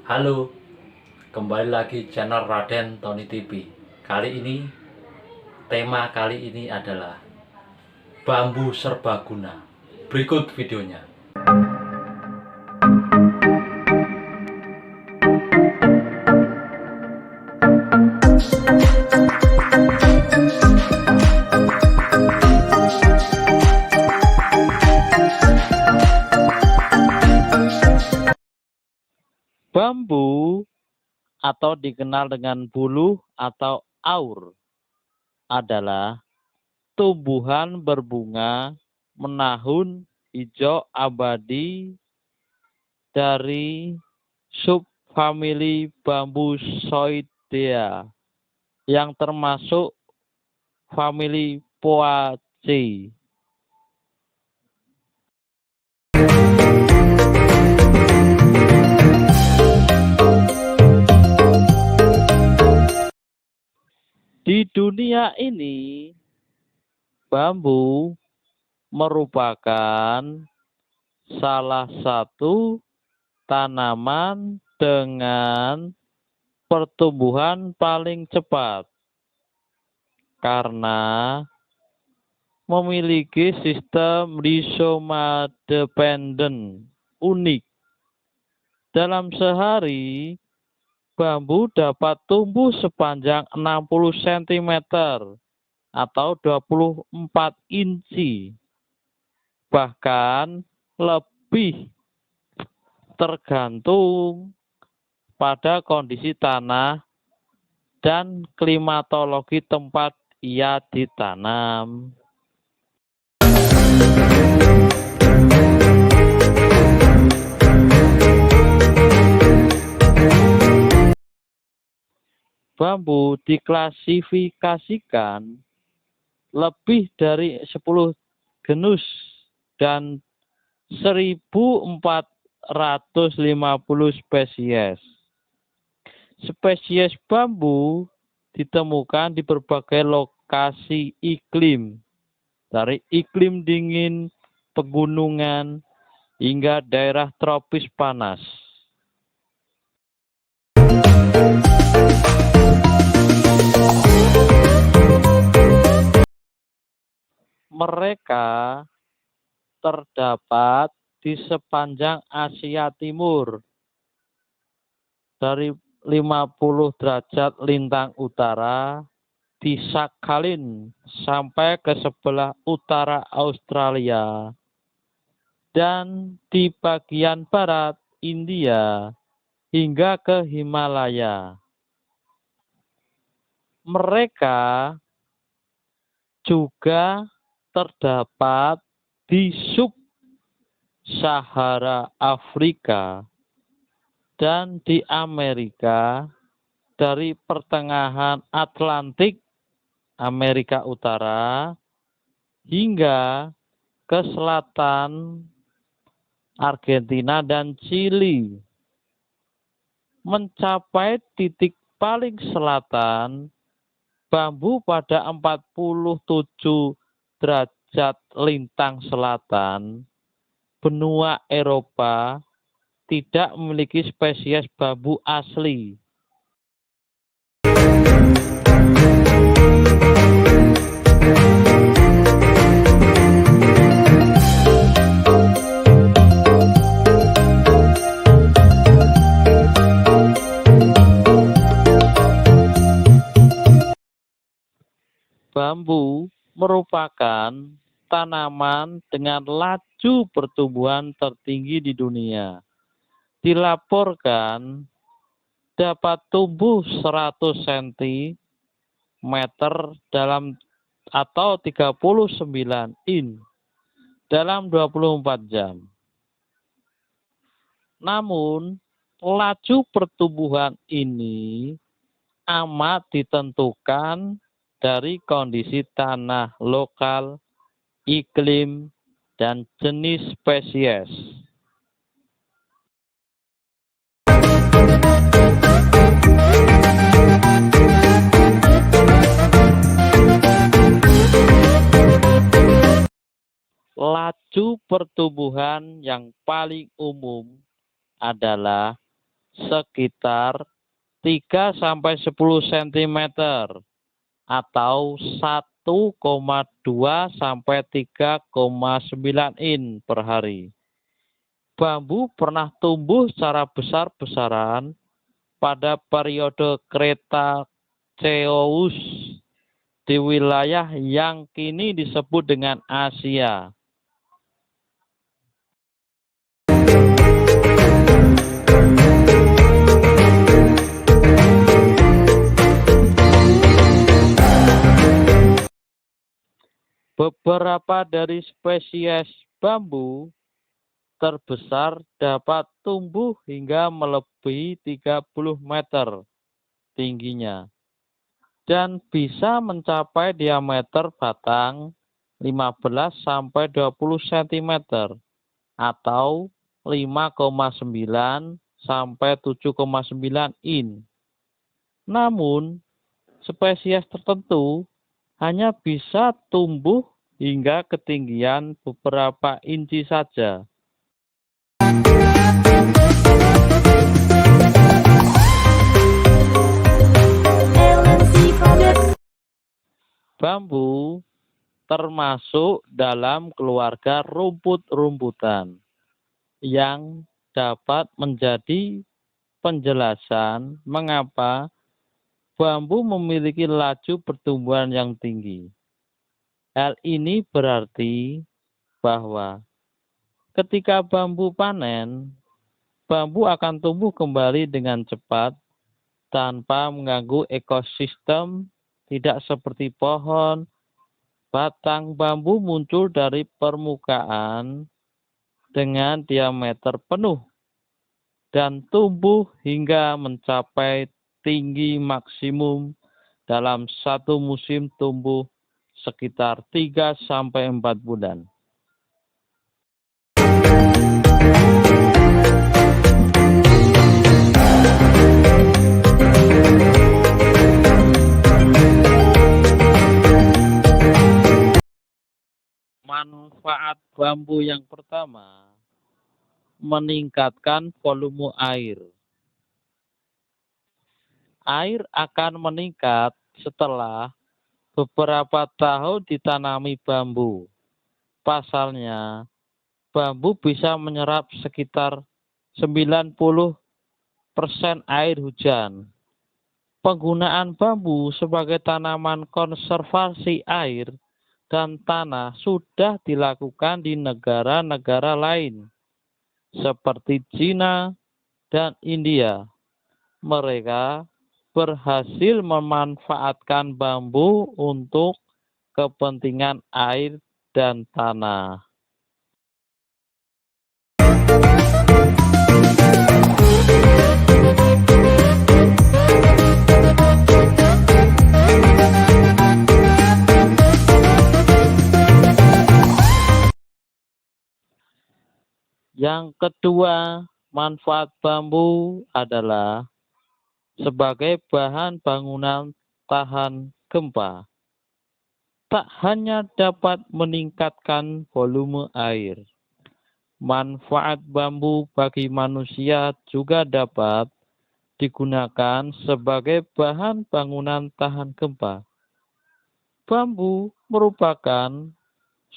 Halo, kembali lagi channel Raden Tony TV. Tema kali ini adalah bambu serbaguna. Berikut videonya. Bambu atau dikenal dengan buluh atau aur adalah tumbuhan berbunga menahun hijau abadi dari subfamili Bambusoidea yang termasuk famili Poaceae. Di dunia ini, bambu merupakan salah satu tanaman dengan pertumbuhan paling cepat karena memiliki sistem rizoma dependent unik. Dalam sehari, bambu dapat tumbuh sepanjang 60 cm atau 24 inci. Bahkan lebih tergantung pada kondisi tanah dan klimatologi tempat ia ditanam. Bambu diklasifikasikan lebih dari 10 genus dan 1.450 spesies. Spesies bambu ditemukan di berbagai lokasi iklim, dari iklim dingin, pegunungan, hingga daerah tropis panas. Mereka terdapat di sepanjang Asia Timur, dari 50 derajat lintang utara di Sakhalin sampai ke sebelah utara Australia, dan di bagian barat India hingga ke Himalaya. Mereka juga terdapat di sub-Sahara Afrika dan di Amerika, dari pertengahan Atlantik Amerika Utara hingga ke selatan Argentina dan Chili. Mencapai titik paling selatan, bambu pada 47 derajat lintang selatan benua Eropa tidak memiliki spesies bambu asli. Bambu merupakan tanaman dengan laju pertumbuhan tertinggi di dunia. Dilaporkan dapat tumbuh 100 cm dalam atau 39 in dalam 24 jam. Namun, laju pertumbuhan ini amat ditentukan dari kondisi tanah lokal, iklim, dan jenis spesies. Laju pertumbuhan yang paling umum adalah sekitar 3–10 cm atau 1,2–3,9 in per hari. Bambu pernah tumbuh secara besar-besaran pada periode Kretaceous di wilayah yang kini disebut dengan Asia. Beberapa dari spesies bambu terbesar dapat tumbuh hingga melebihi 30 meter tingginya dan bisa mencapai diameter batang 15–20 cm atau 5,9–7,9 in. Namun, spesies tertentu hanya bisa tumbuh hingga ketinggian beberapa inci saja. Bambu termasuk dalam keluarga rumput-rumputan yang dapat menjadi penjelasan mengapa bambu memiliki laju pertumbuhan yang tinggi. Hal ini berarti bahwa ketika bambu panen, bambu akan tumbuh kembali dengan cepat tanpa mengganggu ekosistem, tidak seperti pohon. Batang bambu muncul dari permukaan dengan diameter penuh dan tumbuh hingga mencapai tinggi maksimum dalam satu musim tumbuh sekitar 3–4 bulan. Manfaat bambu yang pertama, meningkatkan volume air. Air akan meningkat setelah beberapa tahun ditanami bambu. Pasalnya, bambu bisa menyerap sekitar 90% air hujan. Penggunaan bambu sebagai tanaman konservasi air dan tanah sudah dilakukan di negara-negara lain, seperti China dan India. Mereka berhasil memanfaatkan bambu untuk kepentingan air dan tanah. Yang kedua, manfaat bambu adalah sebagai bahan bangunan tahan gempa. Tak hanya dapat meningkatkan volume air, manfaat bambu bagi manusia juga dapat digunakan sebagai bahan bangunan tahan gempa. Bambu merupakan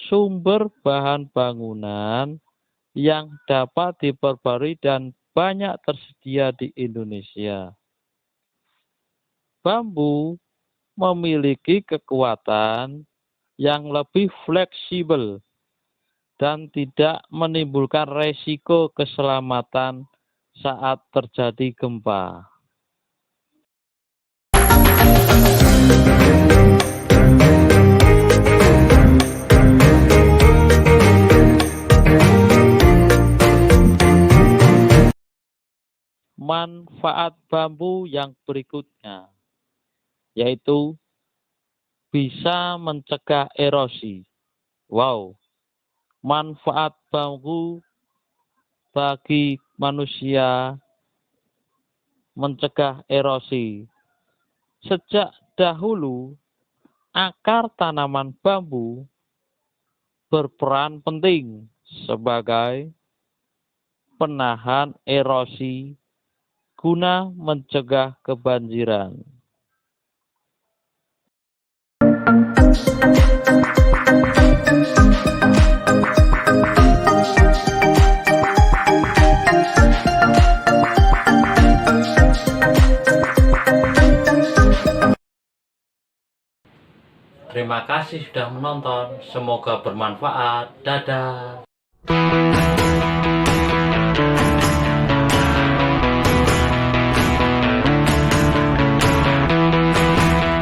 sumber bahan bangunan yang dapat diperbarui dan banyak tersedia di Indonesia. Bambu memiliki kekuatan yang lebih fleksibel dan tidak menimbulkan resiko keselamatan saat terjadi gempa. Manfaat bambu yang berikutnya yaitu bisa mencegah erosi. Wow, manfaat bambu bagi manusia mencegah erosi. Sejak dahulu, akar tanaman bambu berperan penting sebagai penahan erosi guna mencegah kebanjiran. Terima kasih sudah menonton, semoga bermanfaat. Dadah.